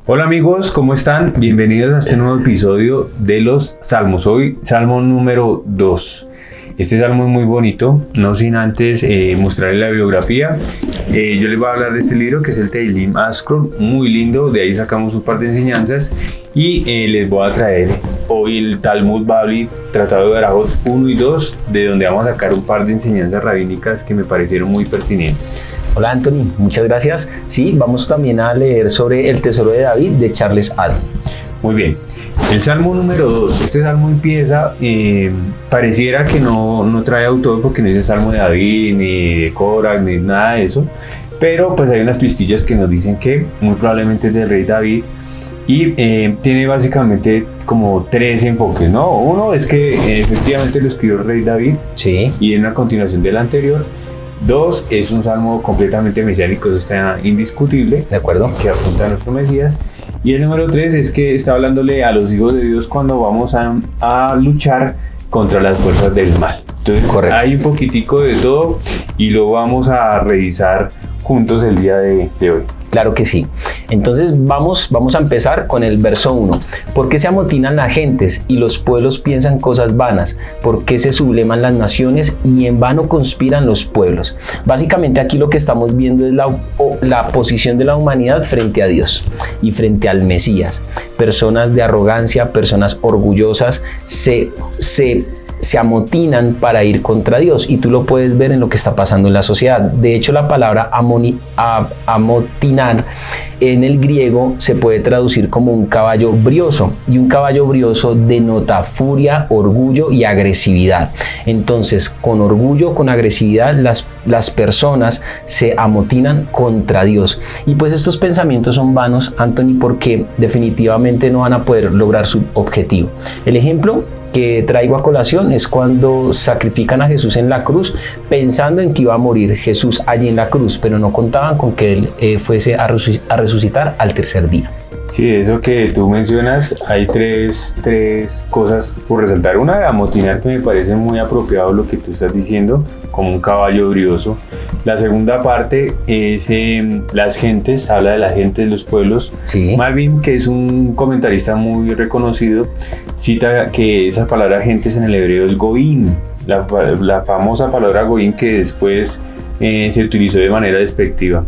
Hola amigos, ¿cómo están? Bienvenidos a este nuevo episodio de los Salmos. Hoy, Salmo número 2. Este salmo es muy bonito, no sin antes mostrarles la bibliografía. Yo les voy a hablar de este libro que es el Tehillim Ascroll, muy lindo, de ahí sacamos un par de enseñanzas y les voy a traer hoy el Talmud Bavli, Tratado de Berajot 1 y 2, de donde vamos a sacar un par de enseñanzas rabínicas que me parecieron muy pertinentes. Hola Anthony, muchas gracias. Sí, vamos también a leer sobre el Tesoro de David de Charles Haddon. Muy bien, el Salmo número 2, este salmo empieza, pareciera que no trae autor porque no dice Salmo de David, ni de Coraj, ni nada de eso, pero pues hay unas pistillas que nos dicen que muy probablemente es del rey David y tiene básicamente como tres enfoques, ¿no? Uno es que efectivamente lo escribió el rey David, sí, y en una continuación del anterior. Dos, es un salmo completamente mesiánico, eso está indiscutible, de acuerdo, que apunta a nuestro Mesías. Y el número 3 es que está hablándole a los hijos de Dios cuando vamos a luchar contra las fuerzas del mal. Entonces, correcto, hay un poquitico de todo y lo vamos a revisar juntos el día de hoy. Claro que sí. Entonces vamos a empezar con el verso 1. ¿Por qué se amotinan las gentes y los pueblos piensan cosas vanas? ¿Por qué se subleman las naciones y en vano conspiran los pueblos? Básicamente aquí lo que estamos viendo es la posición de la humanidad frente a Dios y frente al Mesías. Personas de arrogancia, personas orgullosas se amotinan para ir contra Dios, y tú lo puedes ver en lo que está pasando en la sociedad. De hecho, la palabra amotinar en el griego se puede traducir como un caballo brioso, y un caballo brioso denota furia, orgullo y agresividad. Entonces, con orgullo, con agresividad, las personas se amotinan contra Dios. Y pues estos pensamientos son vanos, Anthony, porque definitivamente no van a poder lograr su objetivo. El ejemplo que traigo a colación es cuando sacrifican a Jesús en la cruz, pensando en que iba a morir Jesús allí en la cruz, pero no contaban con que él fuese a resucitar al tercer día. Sí, eso que tú mencionas, hay tres cosas por resaltar. Una, de amotinar, que me parece muy apropiado lo que tú estás diciendo, como un caballo brioso. La segunda parte es las gentes, habla de la gente de los pueblos. Sí. Malvin, que es un comentarista muy reconocido, cita que esa palabra gentes en el hebreo es goín, la famosa palabra goín que después se utilizó de manera despectiva.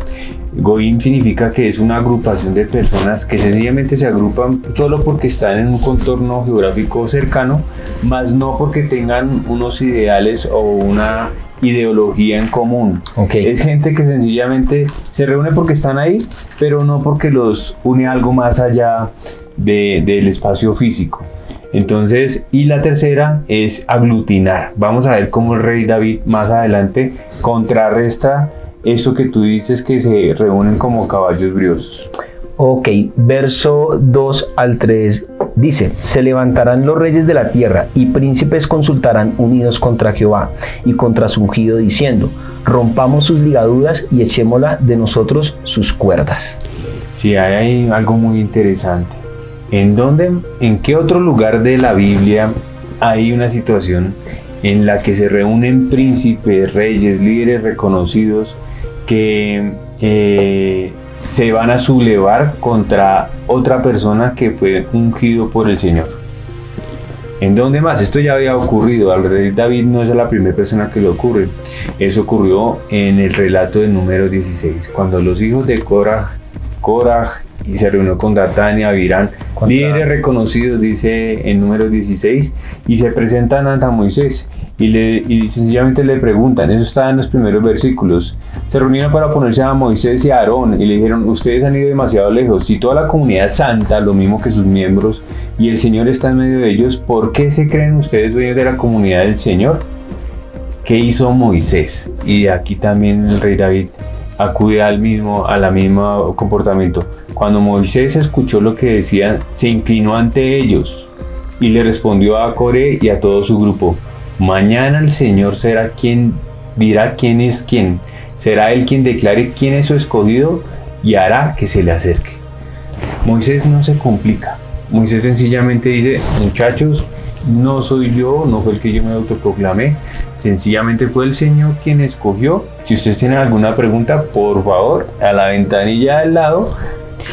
Goín significa que es una agrupación de personas que sencillamente se agrupan solo porque están en un contorno geográfico cercano, más no porque tengan unos ideales o una ideología en común. Okay. Es gente que sencillamente se reúne porque están ahí, pero no porque los une algo más allá del espacio físico. Entonces, y la tercera es aglutinar. Vamos a ver cómo el rey David más adelante contrarresta esto que tú dices, que se reúnen como caballos briosos. Ok, verso 2 al 3 dice: se levantarán los reyes de la tierra y príncipes consultarán unidos contra Jehová y contra su ungido, diciendo: rompamos sus ligaduras y echémosla de nosotros sus cuerdas. Sí, hay algo muy interesante. ¿En qué otro lugar de la Biblia hay una situación en la que se reúnen príncipes, reyes, líderes reconocidos que se van a sublevar contra otra persona que fue ungido por el Señor? ¿En dónde más? Esto ya había ocurrido. Al rey David no es la primera persona que le ocurre. Eso ocurrió en el relato del número 16, cuando los hijos de Coraj y se reunió con Datán y Abirán, líderes reconocidos, dice en número 16, y se presentan ante Moisés y sencillamente le preguntan. Eso está en los primeros versículos. Se reunieron para oponerse a Moisés y a Aarón y le dijeron: ustedes han ido demasiado lejos. Si toda la comunidad es santa, lo mismo que sus miembros, y el Señor está en medio de ellos, ¿por qué se creen ustedes dueños de la comunidad del Señor? ¿Qué hizo Moisés? Y aquí también el rey David acude al mismo comportamiento. Cuando Moisés escuchó lo que decían, se inclinó ante ellos y le respondió a Coré y a todo su grupo: mañana el Señor será quien dirá quién es quién. Será él quien declare quién es su escogido y hará que se le acerque. Moisés no se complica. Moisés sencillamente dice: muchachos, no soy yo, no fue el que yo me autoproclamé, sencillamente fue el Señor quien escogió. Si ustedes tienen alguna pregunta, por favor, a la ventanilla del lado,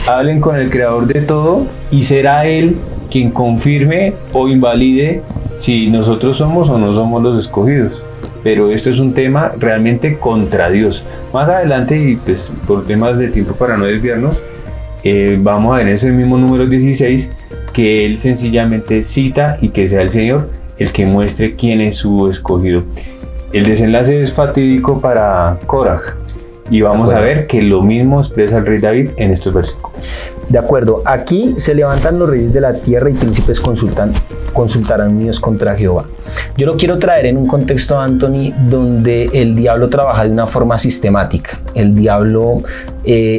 hablen con el creador de todo y será él quien confirme o invalide si nosotros somos o no somos los escogidos. Pero esto es un tema realmente contra Dios. Más adelante, y pues por temas de tiempo para no desviarnos, vamos a ver en ese mismo número 16 que él sencillamente cita y que sea el Señor el que muestre quién es su escogido. El desenlace es fatídico para Korah y vamos a ver que lo mismo expresa el rey David en estos versículos. De acuerdo, aquí se levantan los reyes de la tierra y príncipes consultarán unidos contra Jehová. Yo lo quiero traer en un contexto, Anthony, donde el diablo trabaja de una forma sistemática. El diablo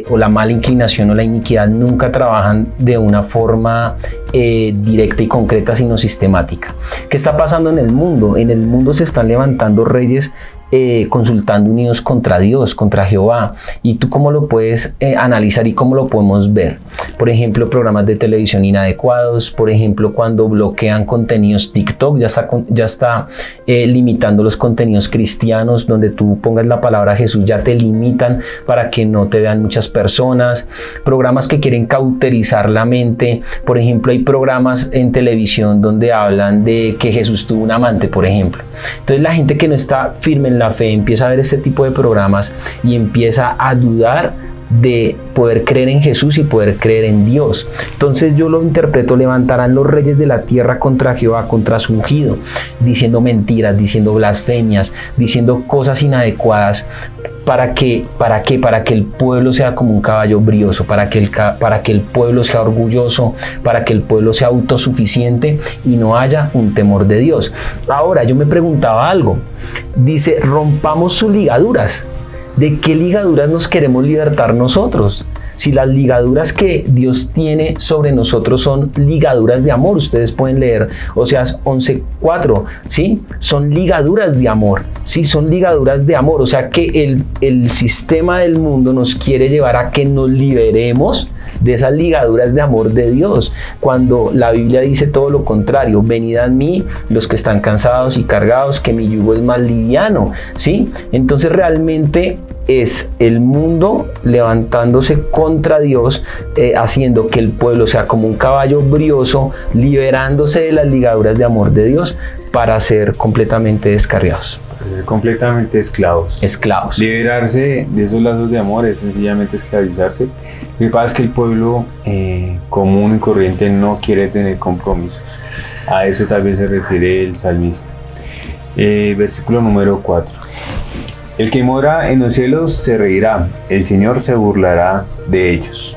o la mala inclinación o la iniquidad nunca trabajan de una forma directa y concreta, sino sistemática. ¿Qué está pasando en el mundo? En el mundo se están levantando reyes consultando unidos contra Dios, contra Jehová. ¿Y tú cómo lo puedes analizar y cómo lo podemos ver? Por ejemplo, programas de televisión inadecuados, por ejemplo, cuando bloquean contenidos TikTok, ya está limitando los contenidos cristianos, donde tú pongas la palabra Jesús, ya te limitan para que no te vean muchas personas. Programas que quieren cauterizar la mente, por ejemplo, hay programas en televisión donde hablan de que Jesús tuvo un amante, por ejemplo. Entonces la gente que no está firme en la fe empieza a ver este tipo de programas y empieza a dudar de poder creer en Jesús y poder creer en Dios. Entonces yo lo interpreto: levantarán los reyes de la tierra contra Jehová, contra su ungido, diciendo mentiras, diciendo blasfemias, diciendo cosas inadecuadas. ¿Para qué? Para que el pueblo sea como un caballo brioso, para que el pueblo sea orgulloso, para que el pueblo sea autosuficiente y no haya un temor de Dios. Ahora, yo me preguntaba algo. Dice, rompamos sus ligaduras. ¿De qué ligaduras nos queremos libertar nosotros? Si las ligaduras que Dios tiene sobre nosotros son ligaduras de amor, ustedes pueden leer Oseas 11:4, ¿sí? Son ligaduras de amor, ¿sí? Son ligaduras de amor, o sea que el sistema del mundo nos quiere llevar a que nos liberemos de esas ligaduras de amor de Dios, cuando la Biblia dice todo lo contrario: venid a mí los que están cansados y cargados, que mi yugo es más liviano, ¿sí? Entonces realmente es el mundo levantándose contra Dios, haciendo que el pueblo sea como un caballo brioso, liberándose de las ligaduras de amor de Dios para ser completamente descarriados. Completamente esclavos. Liberarse de esos lazos de amor es sencillamente esclavizarse. Lo que pasa es que el pueblo común y corriente no quiere tener compromisos. A eso tal vez se refiere el salmista. Versículo número 4. El que mora en los cielos se reirá, el Señor se burlará de ellos.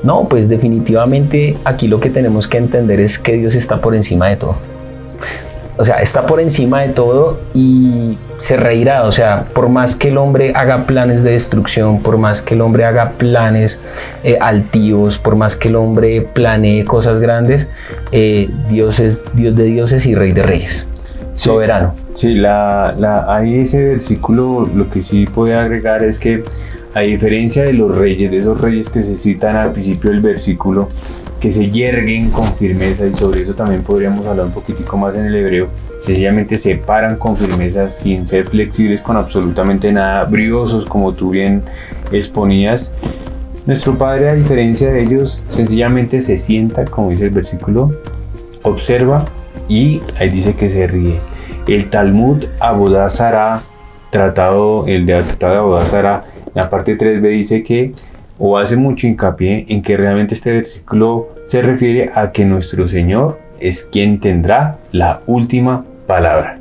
No, pues definitivamente aquí lo que tenemos que entender es que Dios está por encima de todo. O sea, está por encima de todo y se reirá. O sea, por más que el hombre haga planes de destrucción, por más que el hombre haga planes altivos, por más que el hombre planee cosas grandes, Dios es Dios de dioses y Rey de reyes, soberano. Sí, ahí ese versículo lo que sí puede agregar es que, a diferencia de los reyes, de esos reyes que se citan al principio del versículo, que se yerguen con firmeza, y sobre eso también podríamos hablar un poquitico más en el hebreo, sencillamente se paran con firmeza sin ser flexibles con absolutamente nada, briosos como tú bien exponías. Nuestro Padre, a diferencia de ellos, sencillamente se sienta, como dice el versículo, observa y ahí dice que se ríe. El Talmud Abodá Zará, el tratado de Abodá Zará, en la parte 3b dice que, o hace mucho hincapié en que realmente este versículo se refiere a que nuestro Señor es quien tendrá la última palabra.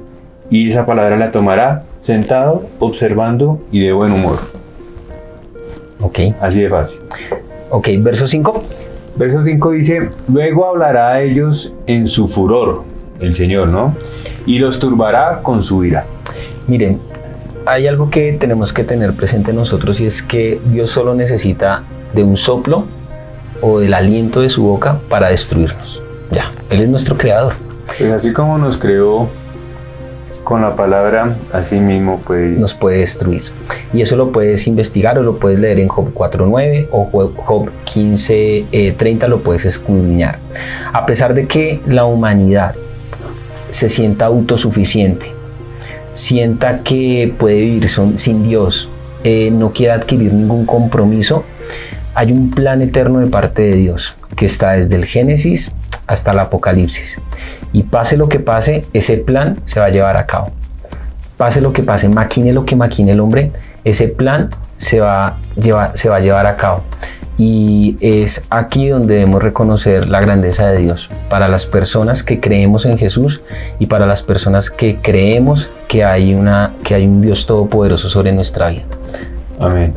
Y esa palabra la tomará sentado, observando y de buen humor. Ok. Así de fácil. Ok, verso 5. Verso 5 dice, luego hablará a ellos en su furor, el Señor, ¿no? Y los turbará con su ira. Miren, hay algo que tenemos que tener presente nosotros, y es que Dios solo necesita de un soplo o del aliento de su boca para destruirnos. Ya, Él es nuestro creador. Pues así como nos creó con la palabra, así mismo nos puede destruir. Y eso lo puedes investigar o lo puedes leer en Job 4:9 o Job 15:30, lo puedes escudriñar. A pesar de que la humanidad se sienta autosuficiente, sienta que puede vivir sin Dios, no quiere adquirir ningún compromiso, Hay un plan eterno de parte de Dios que está desde el Génesis hasta el Apocalipsis. Y pase lo que pase, ese plan se va a llevar a cabo. Pase lo que pase, maquine lo que maquine el hombre, ese plan se va a llevar a cabo. Y es aquí donde debemos reconocer la grandeza de Dios para las personas que creemos en Jesús y para las personas que creemos que hay un Dios todopoderoso sobre nuestra vida. Amén.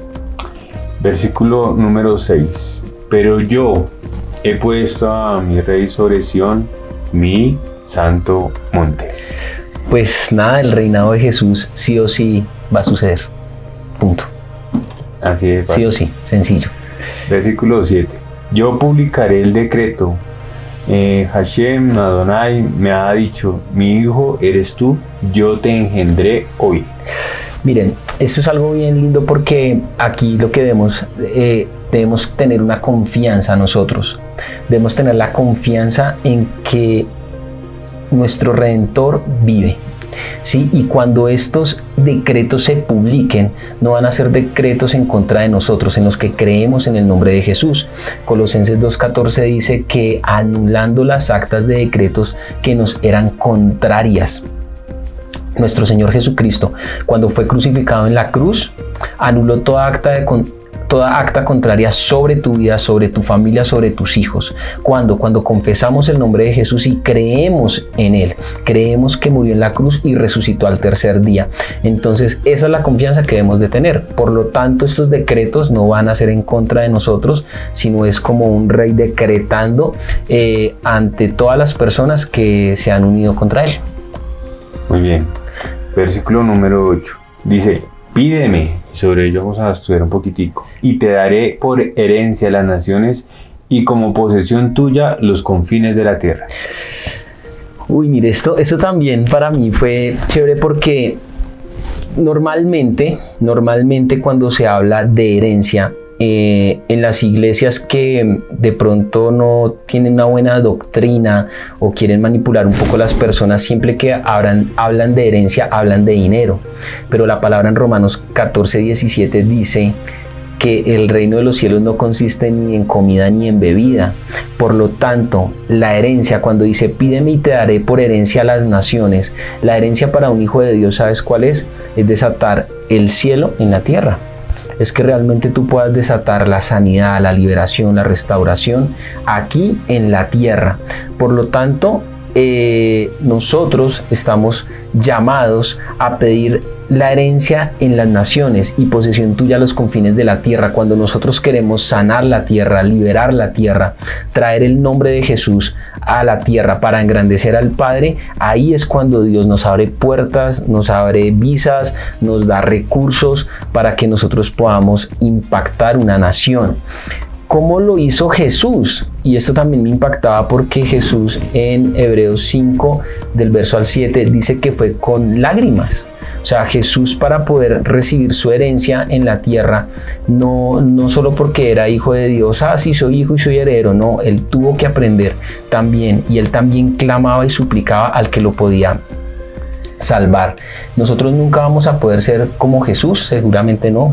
Versículo número 6. Pero yo he puesto a mi rey sobre Sión, mi santo monte. Pues nada, el reinado de Jesús sí o sí va a suceder. Punto. Así es. Sí o sí, sencillo. Versículo 7. Yo publicaré el decreto. Hashem Adonai me ha dicho, mi hijo eres tú, yo te engendré hoy. Miren, esto es algo bien lindo porque aquí lo que debemos tener una confianza nosotros. Debemos tener la confianza en que nuestro Redentor vive. ¿Sí? Y cuando estos decretos se publiquen, no van a ser decretos en contra de nosotros, en los que creemos en el nombre de Jesús. Colosenses 2:14 dice que anulando las actas de decretos que nos eran contrarias. Nuestro Señor Jesucristo, cuando fue crucificado en la cruz, anuló toda acta contraria sobre tu vida, sobre tu familia, sobre tus hijos. Cuando confesamos el nombre de Jesús y creemos en Él, creemos que murió en la cruz y resucitó al tercer día. Entonces esa es la confianza que debemos de tener. Por lo tanto, estos decretos no van a ser en contra de nosotros, sino es como un rey decretando ante todas las personas que se han unido contra Él. Muy bien. Versículo número 8. Dice, pídeme, y sobre ello vamos a estudiar un poquitico, y te daré por herencia las naciones y como posesión tuya los confines de la tierra. Uy, mire, esto también para mí fue chévere porque normalmente cuando se habla de herencia, en las iglesias que de pronto no tienen una buena doctrina o quieren manipular un poco a las personas, siempre que hablan de herencia, hablan de dinero. Pero la palabra en Romanos 14:17 dice que el reino de los cielos no consiste ni en comida ni en bebida. Por lo tanto, la herencia, cuando dice pídeme y te daré por herencia a las naciones, la herencia para un hijo de Dios, ¿sabes cuál es? Es desatar el cielo en la tierra. Es que realmente tú puedas desatar la sanidad, la liberación, la restauración aquí en la tierra. Por lo tanto, nosotros estamos llamados a pedir la herencia en las naciones y posesión tuya a los confines de la tierra. Cuando nosotros queremos sanar la tierra, liberar la tierra, traer el nombre de Jesús a la tierra para engrandecer al Padre, ahí es cuando Dios nos abre puertas, nos abre visas, nos da recursos para que nosotros podamos impactar una nación. ¿Cómo lo hizo Jesús? Y esto también me impactaba porque Jesús en Hebreos 5 del verso al 7 dice que fue con lágrimas. O sea, Jesús, para poder recibir su herencia en la tierra, no solo porque era hijo de Dios, sí soy hijo y soy heredero, no, él tuvo que aprender también, y él también clamaba y suplicaba al que lo podía salvar. Nosotros nunca vamos a poder ser como Jesús, seguramente no,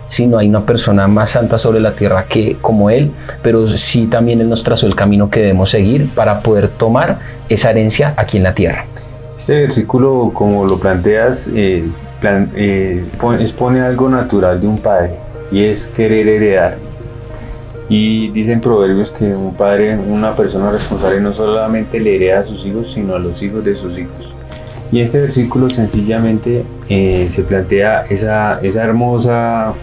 si no hay una persona más santa sobre la tierra que como él, pero sí también él nos trazó el camino que debemos seguir para poder tomar esa herencia aquí en la tierra. Este versículo, como lo planteas, expone algo natural de un padre, y es querer heredar. Y dicen Proverbios que un padre, una persona responsable, no solamente le hereda a sus hijos, sino a los hijos de sus hijos. Y en este versículo sencillamente se plantea ese hermoso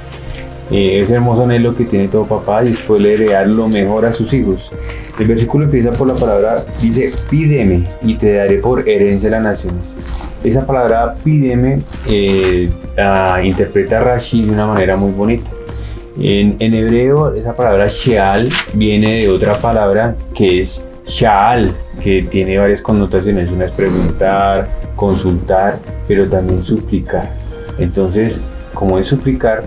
anhelo que tiene todo papá, y es poder heredar lo mejor a sus hijos. El versículo empieza por la palabra, dice, pídeme y te daré por herencia las naciones. Esa palabra pídeme interpreta Rashi de una manera muy bonita. En hebreo, esa palabra sheal viene de otra palabra que es shaal, que tiene varias connotaciones. Una es preguntar, consultar, pero también suplicar. Entonces, como es suplicar,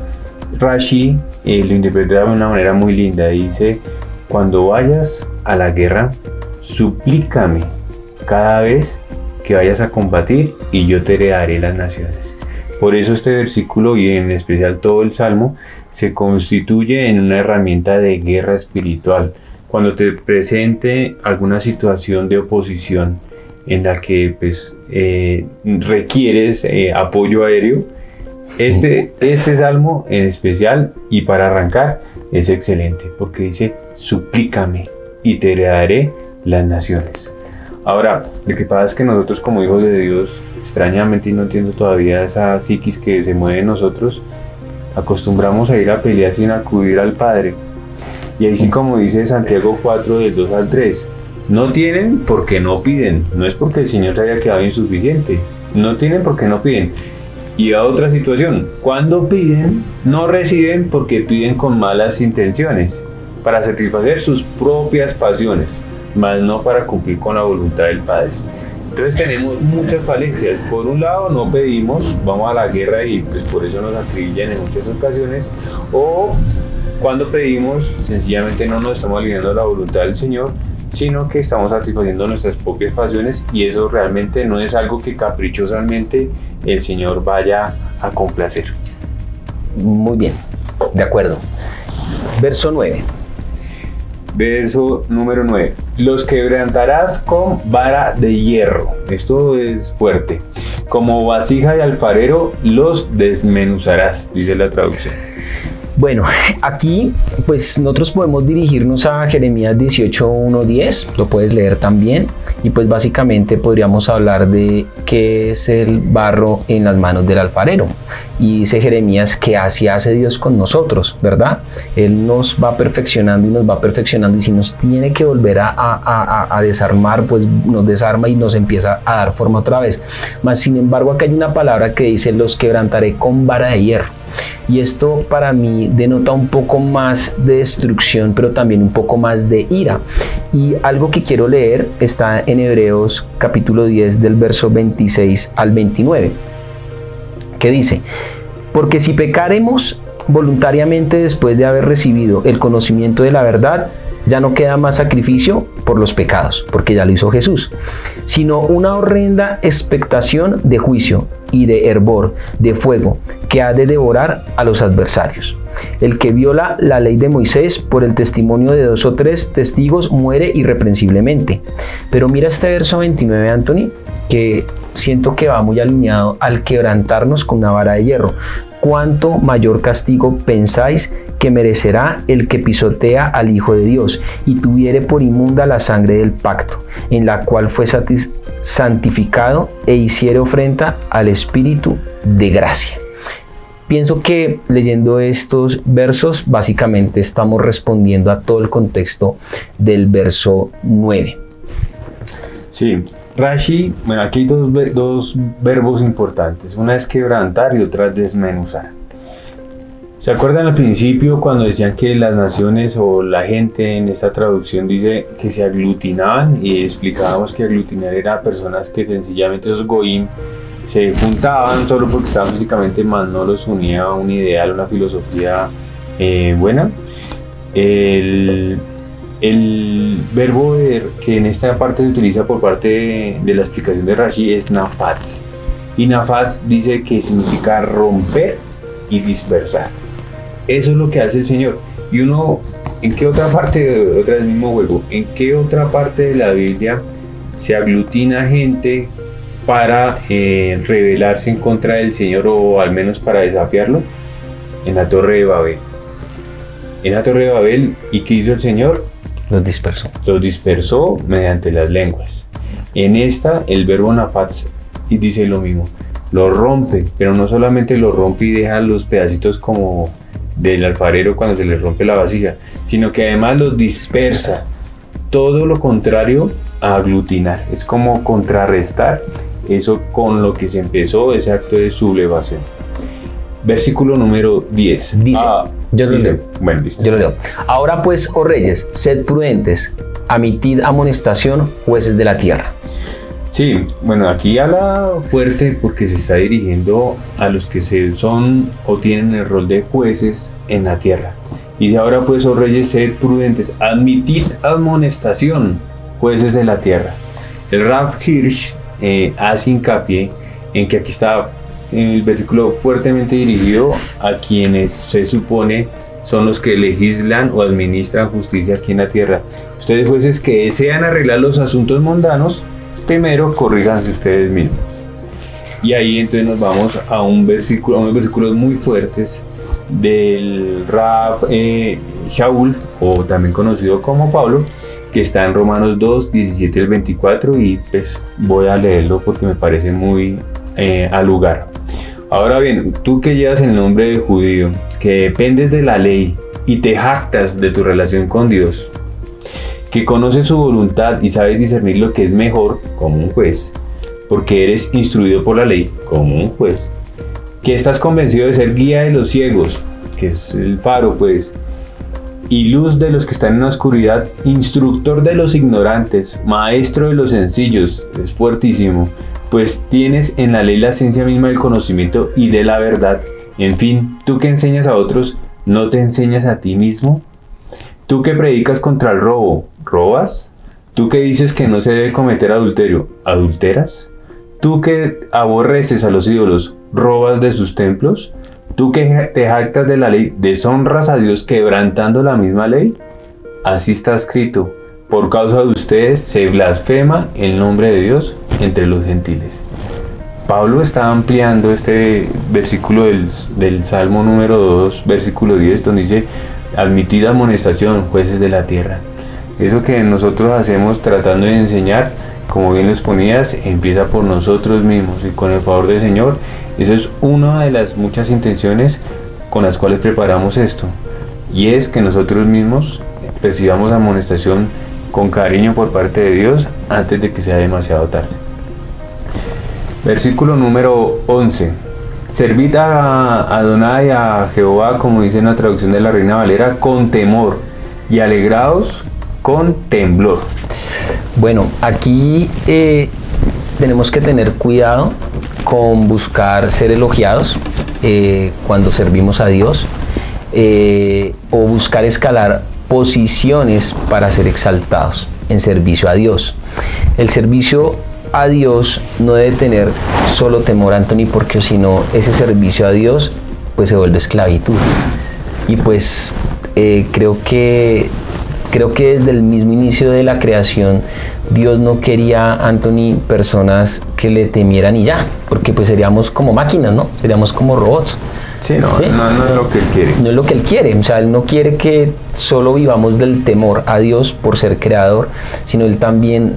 Rashi lo interpreta de una manera muy linda. Dice, cuando vayas a la guerra, suplícame cada vez que vayas a combatir y yo te heredaré las naciones. Por eso este versículo y en especial todo el Salmo se constituye en una herramienta de guerra espiritual. Cuando te presente alguna situación de oposición en la que pues, requieres apoyo aéreo, este salmo en especial y para arrancar es excelente porque dice: suplícame y te heredaré las naciones. Ahora, lo que pasa es que nosotros como hijos de Dios, extrañamente, y no entiendo todavía esa psiquis que se mueve en nosotros, acostumbramos a ir a pelear sin acudir al Padre. Y ahí sí, como dice Santiago 4 del 2 al 3, no tienen porque no piden. No es porque el Señor se haya quedado insuficiente, no tienen porque no piden. Y a otra situación, cuando piden, no reciben porque piden con malas intenciones, para satisfacer sus propias pasiones, mas no para cumplir con la voluntad del Padre. Entonces tenemos muchas falencias. Por un lado, no pedimos, vamos a la guerra y pues por eso nos acribillan en muchas ocasiones. O cuando pedimos, sencillamente no nos estamos alineando a la voluntad del Señor, sino que estamos satisfaciendo nuestras propias pasiones, y eso realmente no es algo que caprichosamente el Señor vaya a complacer. Muy bien, de acuerdo. Verso 9. Verso número 9. Los quebrantarás con vara de hierro. Esto es fuerte. Como vasija de alfarero los desmenuzarás, dice la traducción. Bueno, aquí pues nosotros podemos dirigirnos a Jeremías 18:1-10, lo puedes leer también, y pues básicamente podríamos hablar de qué es el barro en las manos del alfarero. Y dice Jeremías que así hace Dios con nosotros, ¿verdad? Él nos va perfeccionando y nos va perfeccionando, y si nos tiene que volver a desarmar, pues nos desarma y nos empieza a dar forma otra vez. Mas sin embargo, acá hay una palabra que dice: los quebrantaré con vara de hierro. Y esto para mí denota un poco más de destrucción, pero también un poco más de ira. Y algo que quiero leer está en Hebreos capítulo 10 del verso 26 al 29, que dice: porque si pecaremos voluntariamente después de haber recibido el conocimiento de la verdad, ya no queda más sacrificio por los pecados, porque ya lo hizo Jesús, sino una horrenda expectación de juicio y de hervor de fuego que ha de devorar a los adversarios. El que viola la ley de Moisés por el testimonio de 2 o 3 testigos muere irreprensiblemente. Pero mira este verso 29, Anthony, que siento que va muy alineado al quebrantarnos con una vara de hierro. ¿Cuánto mayor castigo pensáis que merecerá el que pisotea al Hijo de Dios y tuviere por inmunda la sangre del pacto, en la cual fue santificado e hiciere ofrenda al Espíritu de gracia? Pienso que leyendo estos versos básicamente estamos respondiendo a todo el contexto del verso 9. Sí, Rashi, bueno, aquí hay dos verbos importantes. Una es quebrantar y otra es desmenuzar. ¿Se acuerdan al principio cuando decían que las naciones o la gente, en esta traducción dice que se aglutinaban, y explicábamos que aglutinar era personas que sencillamente, esos goim, se juntaban solo porque estaban físicamente más, no los unía a un ideal, una filosofía buena? El verbo que en esta parte se utiliza por parte de la explicación de Rashi es nafaz, y nafaz dice que significa romper y dispersar. Eso es lo que hace el Señor. Y uno, ¿en qué otra parte, otra vez mismo juego, en qué otra parte de la Biblia se aglutina gente para rebelarse en contra del Señor, o al menos para desafiarlo? En la Torre de Babel. En la Torre de Babel, ¿y qué hizo el Señor? Los dispersó. Los dispersó mediante las lenguas. En esta, el verbo nafaz y dice lo mismo. Lo rompe, pero no solamente lo rompe y deja los pedacitos como del alfarero cuando se le rompe la vasija, sino que además los dispersa. Todo lo contrario a aglutinar. Es como contrarrestar eso con lo que se empezó ese acto de sublevación. Versículo número 10. Dice, yo lo leo. Bueno, listo. Yo lo leo. Ahora pues, oh reyes, sed prudentes, amitid amonestación, jueces de la tierra. Sí, bueno, aquí habla fuerte porque se está dirigiendo a los que son o tienen el rol de jueces en la tierra. Dice: ahora pues, oh reyes, sed prudentes, admitid amonestación, jueces de la tierra. El Rav Hirsch hace hincapié en que aquí está el versículo fuertemente dirigido a quienes se supone son los que legislan o administran justicia aquí en la tierra. Ustedes jueces que desean arreglar los asuntos mundanos, primero corríjanse ustedes mismos. Y ahí entonces nos vamos a unos versículos muy fuertes del Rab Shaul, o también conocido como Pablo, que está en Romanos 2, 17 al 24, y pues voy a leerlo porque me parece muy al lugar. Ahora bien, tú que llevas el nombre de judío, que dependes de la ley y te jactas de tu relación con Dios, que conoces su voluntad y sabes discernir lo que es mejor como un juez, porque eres instruido por la ley como un juez, que estás convencido de ser guía de los ciegos, que es el faro pues, y luz de los que están en la oscuridad, instructor de los ignorantes, maestro de los sencillos, es fuertísimo, pues tienes en la ley la esencia misma del conocimiento y de la verdad. En fin, tú que enseñas a otros, ¿no te enseñas a ti mismo? Tú que predicas contra el robo, ¿robas? Tú que dices que no se debe cometer adulterio, ¿adulteras? Tú que aborreces a los ídolos, ¿robas de sus templos? Tú que te jactas de la ley, ¿deshonras a Dios quebrantando la misma ley? Así está escrito, por causa de ustedes se blasfema el nombre de Dios entre los gentiles. Pablo está ampliando este versículo del Salmo número 2, versículo 10, donde dice, admitid amonestación, jueces de la tierra. Eso que nosotros hacemos tratando de enseñar, como bien lo exponías, empieza por nosotros mismos, y con el favor del Señor, esa es una de las muchas intenciones con las cuales preparamos esto, y es que nosotros mismos recibamos amonestación con cariño por parte de Dios antes de que sea demasiado tarde. Versículo número 11. Servid a Adonai, a Jehová, como dice en la traducción de la Reina Valera, con temor, y alegraos con temblor. Bueno, aquí tenemos que tener cuidado con buscar ser elogiados cuando servimos a Dios, o buscar escalar posiciones para ser exaltados en servicio a Dios. El servicio a Dios no debe tener solo temor, Anthony, porque si no, ese servicio a Dios pues se vuelve esclavitud. Y pues creo que desde el mismo inicio de la creación Dios no quería, Anthony, personas que le temieran y ya, porque pues seríamos como máquinas, ¿no? Seríamos como robots. Sí, no, ¿sí? No es lo que Él quiere. No es lo que Él quiere, o sea, Él no quiere que solo vivamos del temor a Dios por ser creador, sino Él también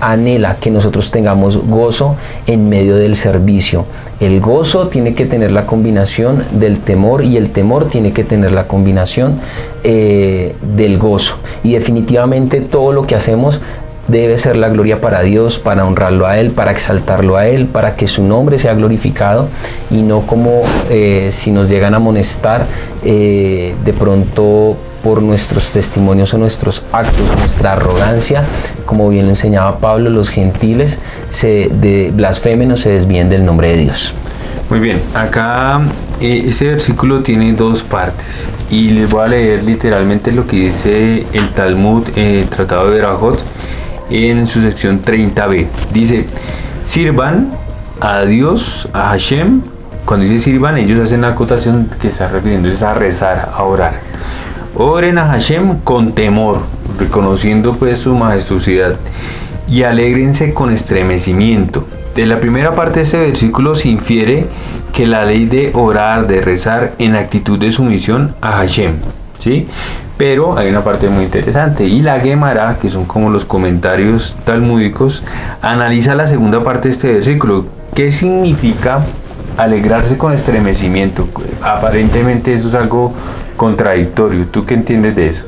anhela que nosotros tengamos gozo en medio del servicio. El gozo tiene que tener la combinación del temor, y el temor tiene que tener la combinación del gozo. Y definitivamente todo lo que hacemos debe ser la gloria para Dios, para honrarlo a Él, para exaltarlo a Él, para que su nombre sea glorificado, y no como si nos llegan a amonestar de pronto por nuestros testimonios o nuestros actos, nuestra arrogancia, como bien lo enseñaba Pablo, los gentiles blasfemen o se desvíen del nombre de Dios. Muy bien, acá este versículo tiene dos partes, y les voy a leer literalmente lo que dice el Talmud, Tratado de Berajot, en su sección 30b. Dice, sirvan a Dios, a Hashem. Cuando dice sirvan, ellos hacen la acotación que está refiriéndose a rezar, a orar. Oren a Hashem con temor, reconociendo pues su majestuosidad, y alégrense con estremecimiento. De la primera parte de este versículo se infiere que la ley de orar, de rezar en actitud de sumisión a Hashem, ¿sí? Pero hay una parte muy interesante, y la Gemara, que son como los comentarios talmúdicos, analiza la segunda parte de este versículo. ¿Qué significa alegrarse con estremecimiento? Aparentemente eso es algo contradictorio. ¿Tú qué entiendes de eso?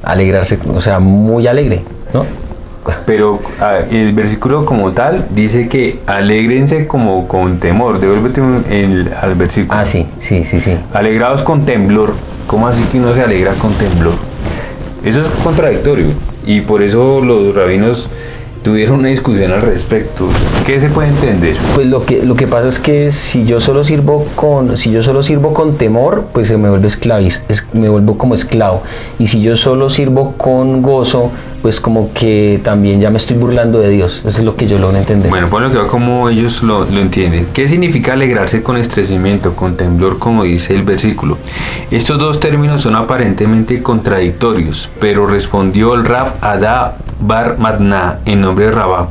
Alegrarse, o sea, muy alegre, ¿no? Pero el versículo como tal dice que alégrense como con temor. Devuélvete al versículo. Ah, sí. Alegrados con temblor. ¿Cómo así que uno se alegra con temblor? Eso es contradictorio, y por eso los rabinos tuvieron una discusión al respecto. ¿Qué se puede entender? Pues lo que pasa es que si yo solo sirvo con temor, pues me vuelvo como esclavo. Y si yo solo sirvo con gozo, pues como que también ya me estoy burlando de Dios. Eso es lo que yo logro entender. Bueno, por lo que va como ellos lo entienden. ¿Qué significa alegrarse con estremecimiento, con temblor, como dice el versículo? Estos dos términos son aparentemente contradictorios, pero respondió el Rab Adá Bar Matná en nombre de Rabá: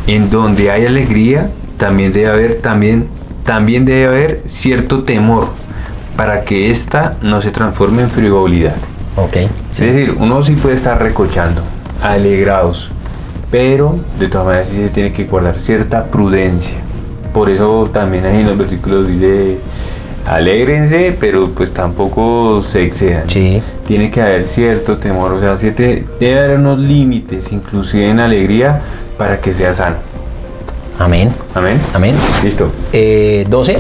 en donde hay alegría, también debe haber cierto temor, para que ésta no se transforme en frivolidad. Ok. Es decir, uno sí puede estar recochando, alegrados, pero de todas maneras sí se tiene que guardar cierta prudencia. Por eso también ahí en los versículos dice: alégrense, pero pues tampoco se excedan. Sí. Tiene que haber cierto temor, o sea, debe haber unos límites, inclusive en alegría, para que sea sano. Amén. Amén. Amén. Listo. 12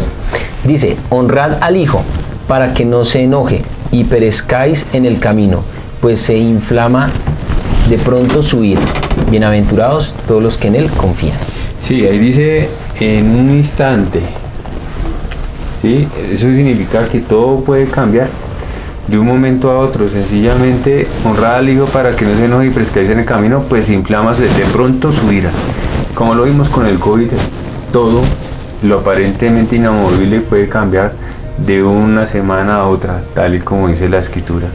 dice: honrad al Hijo para que no se enoje y perezcáis en el camino, pues se inflama de pronto su ira. Bienaventurados todos los que en él confían. Sí, ahí dice en un instante. Sí, eso significa que todo puede cambiar de un momento a otro. Sencillamente, honrad al Hijo para que no se enoje y perezcáis en el camino, pues se inflama de pronto su ira. Como lo vimos con el COVID, todo lo aparentemente inamovible puede cambiar de una semana a otra, tal y como dice la Escritura.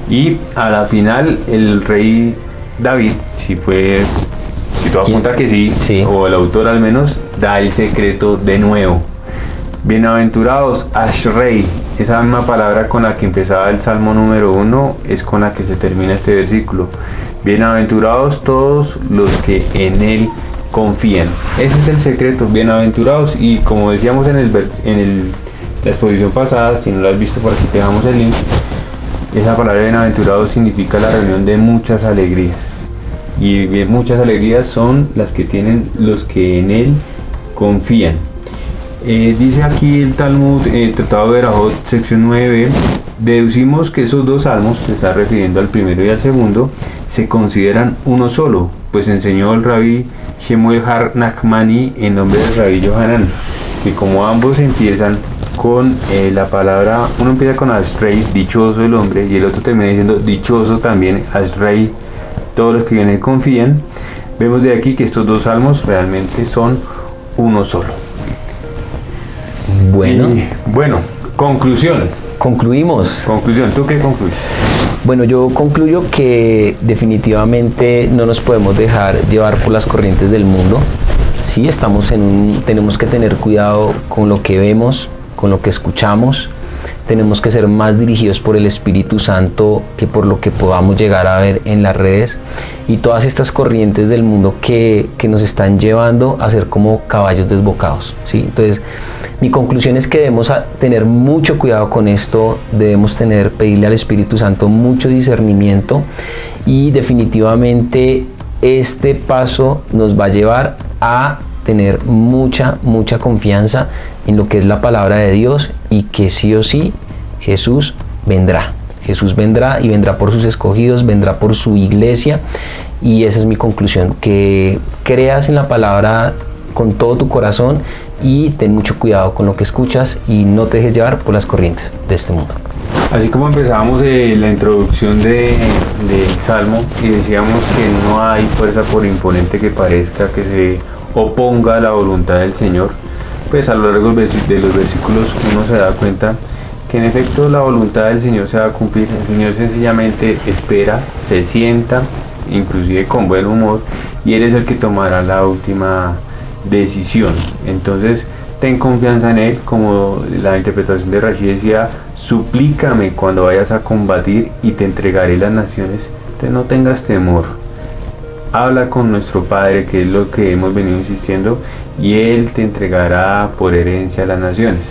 Y a la final el rey David, si todo apunta que sí, o el autor al menos, da el secreto de nuevo. Bienaventurados, Ashrei, esa misma palabra con la que empezaba el Salmo número 1 es con la que se termina este versículo. Bienaventurados todos los que en él confían. Ese es el secreto, bienaventurados. Y como decíamos en la exposición pasada, si no lo has visto, por aquí te dejamos el link. Esa palabra bienaventurados significa la reunión de muchas alegrías, y muchas alegrías son las que tienen los que en él confían. Dice aquí el Talmud, Tratado de Berajot, sección 9, deducimos que esos dos salmos, se está refiriendo al primero y al segundo, se consideran uno solo, pues enseñó el Rabí Shemuel Har Nachmani en nombre del Rabí Yohanan, que como ambos empiezan con la palabra, uno empieza con Ashrei, dichoso el hombre, y el otro termina diciendo dichoso también Ashrei, todos los que en él confían. Vemos de aquí que estos dos salmos realmente son uno solo. Bueno, conclusión. Concluimos. Conclusión, ¿tú qué concluyes? Bueno, yo concluyo que definitivamente no nos podemos dejar llevar por las corrientes del mundo. Sí, tenemos que tener cuidado con lo que vemos, con lo que escuchamos. Tenemos que ser más dirigidos por el Espíritu Santo que por lo que podamos llegar a ver en las redes y todas estas corrientes del mundo que nos están llevando a ser como caballos desbocados, ¿sí? Entonces, mi conclusión es que debemos tener mucho cuidado con esto, debemos pedirle al Espíritu Santo mucho discernimiento, y definitivamente este paso nos va a llevar a tener mucha confianza en lo que es la palabra de Dios, y que sí o sí Jesús vendrá. Jesús vendrá, y vendrá por sus escogidos, vendrá por su iglesia, y esa es mi conclusión: que creas en la palabra con todo tu corazón y ten mucho cuidado con lo que escuchas y no te dejes llevar por las corrientes de este mundo. Así como empezábamos la introducción del Salmo y decíamos que no hay fuerza, por imponente que parezca, que se oponga a la voluntad del Señor, pues a lo largo de los versículos uno se da cuenta que en efecto la voluntad del Señor se va a cumplir. El Señor sencillamente espera, se sienta, inclusive con buen humor, y Él es el que tomará la última decisión. Entonces ten confianza en Él, como la interpretación de Rashi decía: suplícame cuando vayas a combatir y te entregaré las naciones. Entonces no tengas temor, habla con nuestro Padre, que es lo que hemos venido insistiendo, y Él te entregará por herencia a las naciones.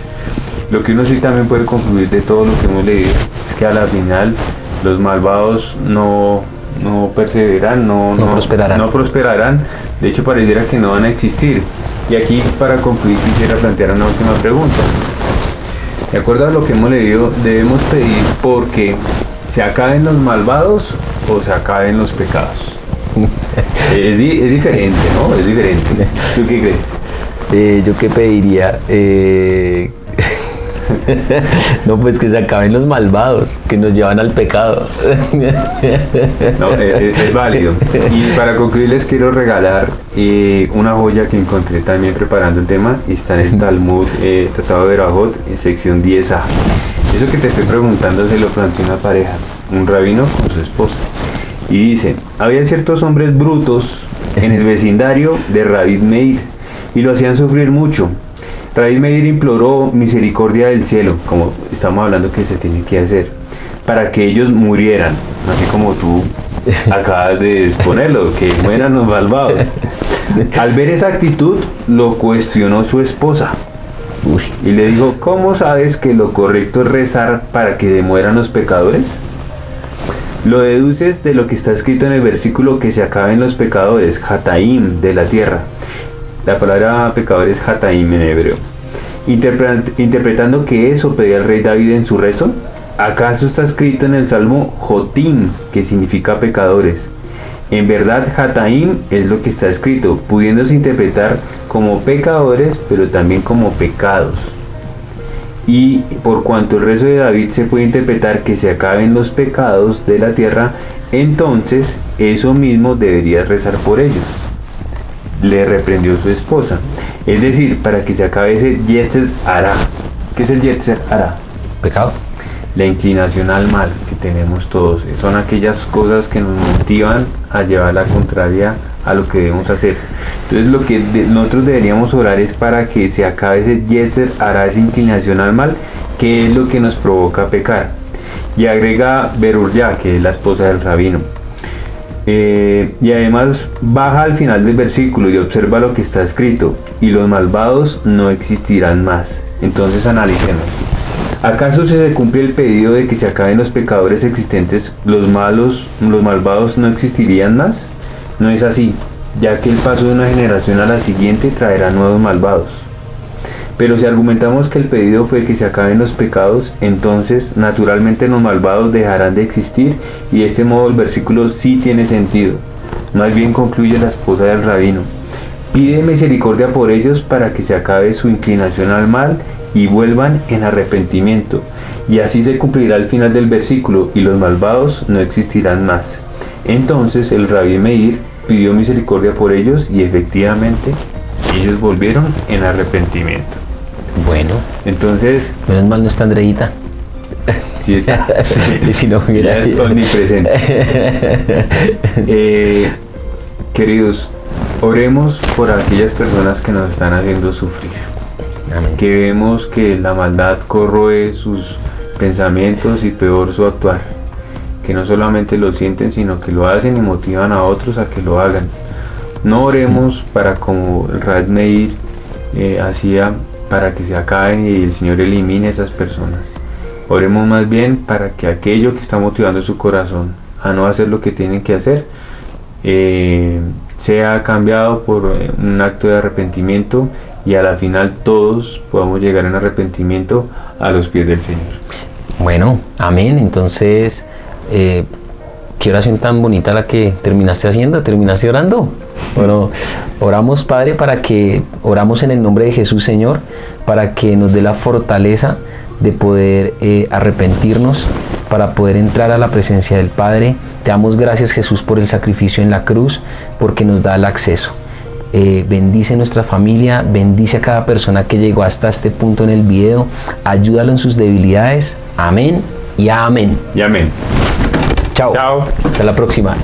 Lo que uno sí también puede concluir de todo lo que hemos leído es que a la final los malvados no perseverarán, no prosperarán. De hecho, pareciera que no van a existir. Y aquí, para concluir, quisiera plantear una última pregunta. De acuerdo a lo que hemos leído, debemos pedir porque se acaben los malvados o se acaben los pecados. Es diferente, ¿no? Es diferente. ¿Tú qué crees? Yo qué pediría, No, pues que se acaben los malvados que nos llevan al pecado. No, es válido. Y para concluir les quiero regalar una joya que encontré también preparando el tema, y está en el Talmud, Tratado de Berajot, en sección 10a. Eso que te estoy preguntando se lo planteó una pareja, un rabino con su esposa. Y dice, había ciertos hombres brutos en el vecindario de Rabbi Meir y lo hacían sufrir mucho. Rabbi Meir imploró misericordia del cielo, como estamos hablando que se tiene que hacer, para que ellos murieran, así como tú acabas de exponerlo, que mueran los malvados. Al ver esa actitud, lo cuestionó su esposa. Y le dijo, ¿cómo sabes que lo correcto es rezar para que mueran los pecadores? Lo deduces de lo que está escrito en el versículo que se acaben los pecadores, Hataim, de la tierra. La palabra pecador es Hataim en hebreo. Interpretando que eso pedía el rey David en su rezo. ¿Acaso está escrito en el Salmo Jotim, que significa pecadores? En verdad, Hataim es lo que está escrito, pudiéndose interpretar como pecadores, pero también como pecados. Y por cuanto el rezo de David se puede interpretar que se acaben los pecados de la tierra, entonces eso mismo deberías rezar por ellos. Le reprendió su esposa. Es decir, para que se acabe ese Yetzer Hará. ¿Qué es el Yetzer Hará? ¿Pecado? La inclinación al mal que tenemos todos. Son aquellas cosas que nos motivan a llevar la contraria a lo que debemos hacer. Entonces lo que nosotros deberíamos orar es para que se acabe ese Yetzer Hará, esa inclinación al mal, que es lo que nos provoca pecar. Y agrega Berurya, que es la esposa del rabino. Y además baja al final del versículo y observa lo que está escrito: y los malvados no existirán más. Entonces analicemos. ¿Acaso si se cumple el pedido de que se acaben los pecadores existentes, los malvados no existirían más? No es así, ya que el paso de una generación a la siguiente traerá nuevos malvados. Pero si argumentamos que el pedido fue que se acaben los pecados, entonces naturalmente los malvados dejarán de existir, y de este modo el versículo sí tiene sentido. Más bien concluye la esposa del rabino: pide misericordia por ellos para que se acabe su inclinación al mal y vuelvan en arrepentimiento, y así se cumplirá el final del versículo, y los malvados no existirán más. Entonces el Rabbi Meir pidió misericordia por ellos, y efectivamente ellos volvieron en arrepentimiento. Bueno, entonces, menos mal no está Andreita. Sí está. Si no hubiera... Ya es omnipresente. Queridos, oremos por aquellas personas que nos están haciendo sufrir. Amén. Que vemos que la maldad corroe sus pensamientos y peor su actuar. Que no solamente lo sienten, sino que lo hacen y motivan a otros a que lo hagan. No oremos para como el Rabbi Meir hacía, para que se acaben y el Señor elimine a esas personas. Oremos más bien para que aquello que está motivando su corazón a no hacer lo que tienen que hacer sea cambiado por un acto de arrepentimiento, y a la final todos podamos llegar en arrepentimiento a los pies del Señor. Bueno, amén. Entonces, qué oración tan bonita la que terminaste haciendo, terminaste orando. Bueno, oramos, Padre, oramos en el nombre de Jesús, Señor, para que nos dé la fortaleza de poder arrepentirnos, para poder entrar a la presencia del Padre. Te damos gracias, Jesús, por el sacrificio en la cruz, porque nos da el acceso. Bendice nuestra familia, bendice a cada persona que llegó hasta este punto en el video, ayúdalo en sus debilidades. Amén y amén. Y amén. Chao. Chao. Hasta la próxima.